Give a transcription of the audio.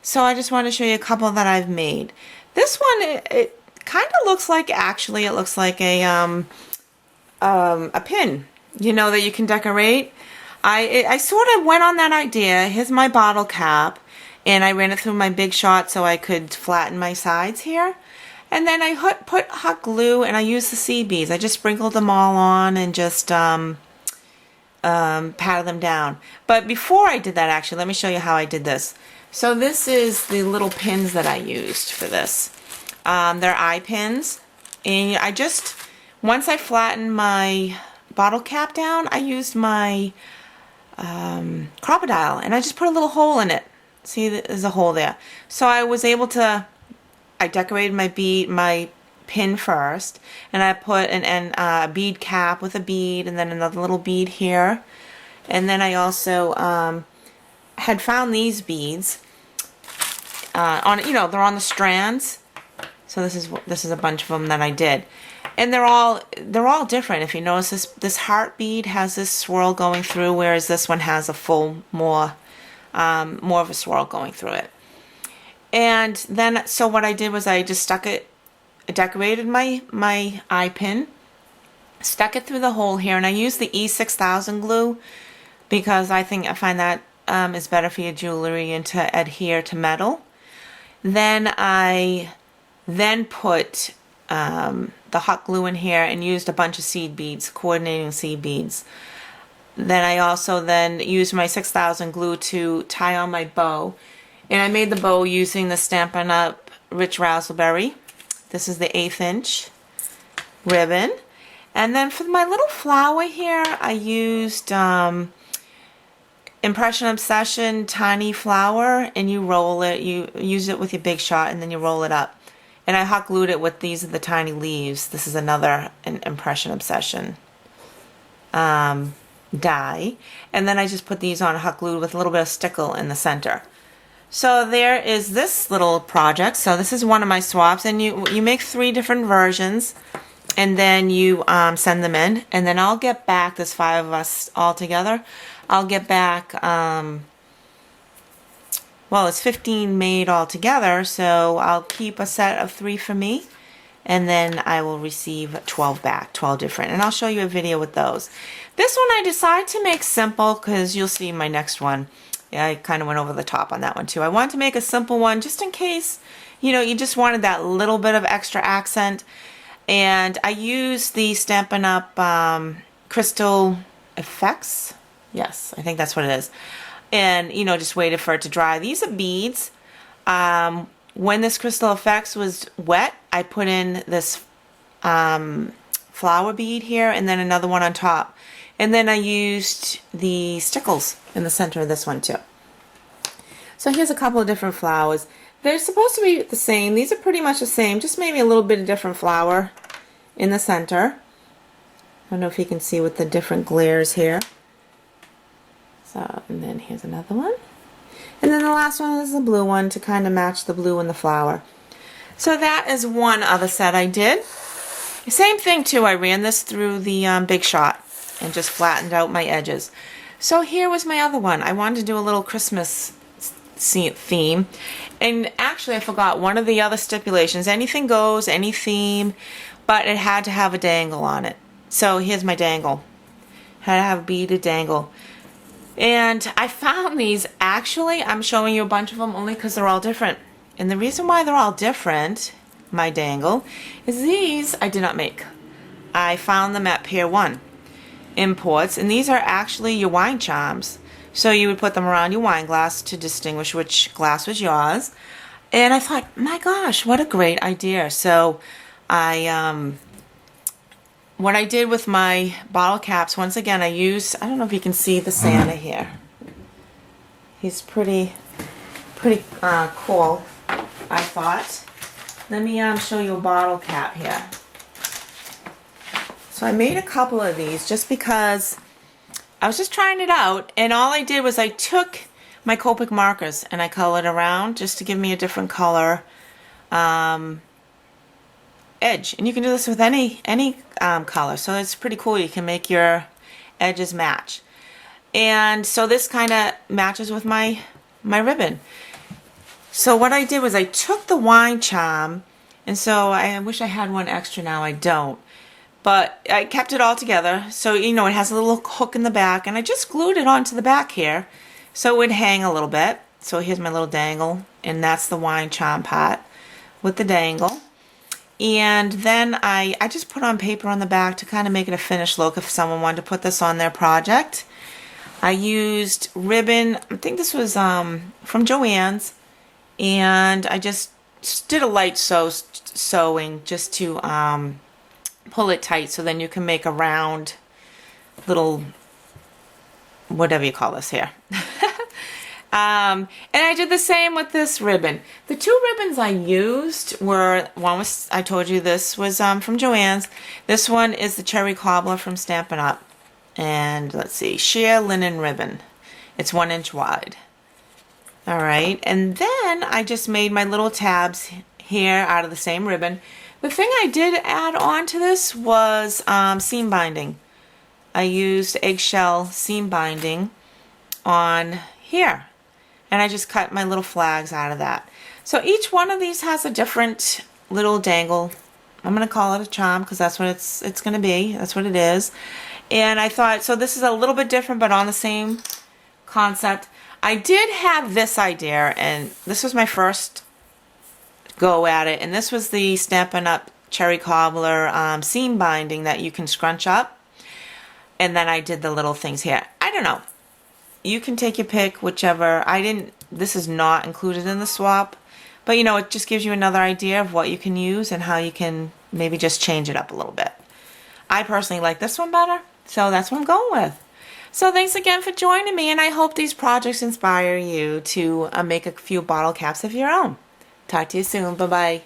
So I just want to show you a couple that I've made. This one, it kind of looks like, actually, it looks like a pin, you know, that you can decorate. I sort of went on that idea. Here's my bottle cap, and I ran it through my Big Shot so I could flatten my sides here. And then I put hot glue, and I used the seed beads. I just sprinkled them all on and just patted them down. But before I did that, actually, let me show you how I did this. So this is the little pins that I used for this. They're eye pins, and I just, once I flattened my bottle cap down, I used my crocodile, and I just put a little hole in it. See, there's a hole there. So I was able to, I decorated my pin first, and I put a bead cap with a bead, and then another little bead here. And then I also had found these beads on, you know, they're on the strands. So this is a bunch of them that I did, and they're all different. If you notice, this heart bead has this swirl going through, whereas this one has a full more of a swirl going through it. And then, so what I did was I just stuck it, decorated my eye pin, stuck it through the hole here, and I used the E6000 glue because I find that is better for your jewelry and to adhere to metal. Then I put the hot glue in here and used a bunch of seed beads, coordinating seed beads. Then I also used my 6000 glue to tie on my bow. And I made the bow using the Stampin' Up! Rich Raspberry. This is the 1/8 inch ribbon. And then for my little flower here, I used Impression Obsession Tiny Flower, and you roll it. You use it with your Big Shot, and then you roll it up. And I hot glued it with these are the tiny leaves. This is another Impression Obsession die. And then I just put these on hot glued with a little bit of stickle in the center. So there is this little project. So this is one of my swaps, and you make 3 different versions, and then you send them in, and then I'll get back, there's 5 of us all together, I'll get back, well, it's 15 made all together, so I'll keep a set of 3 for me, and then I will receive 12 back, 12 different, and I'll show you a video with those. This one I decided to make simple because you'll see my next one. Yeah, I kind of went over the top on that one too. I wanted to make a simple one just in case, you know, you just wanted that little bit of extra accent. And I used the Stampin' Up! Crystal Effects. Yes, I think that's what it is. And, you know, just waited for it to dry. These are beads. When this Crystal Effects was wet, I put in this flower bead here and then another one on top. And then I used the stickles in the center of this one too. So here's a couple of different flowers. They're supposed to be the same. These are pretty much the same, just maybe a little bit of different flower in the center. I don't know if you can see with the different glares here. So, and then here's another one. And then the last one is the blue one to kind of match the blue and the flower. So that is one other set I did. Same thing too, I ran this through the Big Shot and just flattened out my edges. So here was my other one. I wanted to do a little Christmas theme, and actually I forgot one of the other stipulations. Anything goes, any theme, but it had to have a dangle on it. So here's my dangle. Had to have a beaded dangle. And I found these, actually I'm showing you a bunch of them only because they're all different. And the reason why they're all different, my dangle, is these I did not make. I found them at Pier 1 Imports, and these are actually your wine charms. So you would put them around your wine glass to distinguish which glass was yours. And I thought, my gosh, what a great idea. So what I did with my bottle caps, once again, I used, I don't know if you can see the Santa here. He's pretty cool, I thought. Let me show you a bottle cap here. So I made a couple of these just because I was just trying it out, and all I did was I took my Copic markers and I colored around just to give me a different color edge. And you can do this with any color, so it's pretty cool. You can make your edges match. And so this kind of matches with my ribbon. So what I did was I took the wine charm, and so I wish I had one extra, now I don't. But I kept it all together. So, you know, it has a little hook in the back, and I just glued it onto the back here so it would hang a little bit. So here's my little dangle, and that's the wine charm part with the dangle. And then I just put on paper on the back to kind of make it a finished look if someone wanted to put this on their project. I used ribbon, I think this was from Joann's, and I just did a light sewing just to pull it tight, so then you can make a round little, whatever you call this here. And I did the same with this ribbon. The two ribbons I used were, one was, I told you this was from Joann's. This one is the Cherry Cobbler from Stampin' Up. And let's see, sheer linen ribbon. It's 1 inch wide. Alright, and then I just made my little tabs here out of the same ribbon. The thing I did add on to this was seam binding. I used eggshell seam binding on here. And I just cut my little flags out of that. So each one of these has a different little dangle. I'm going to call it a charm because that's what it's going to be. That's what it is. And I thought, so this is a little bit different but on the same concept. I did have this idea, and this was my first go at it, and this was the Stampin' Up! Cherry Cobbler seam binding that you can scrunch up, and then I did the little things here. I don't know. You can take your pick, whichever. This is not included in the swap, but you know, it just gives you another idea of what you can use and how you can maybe just change it up a little bit. I personally like this one better, so that's what I'm going with. So thanks again for joining me, and I hope these projects inspire you to make a few bottle caps of your own. Talk to you soon. Bye-bye.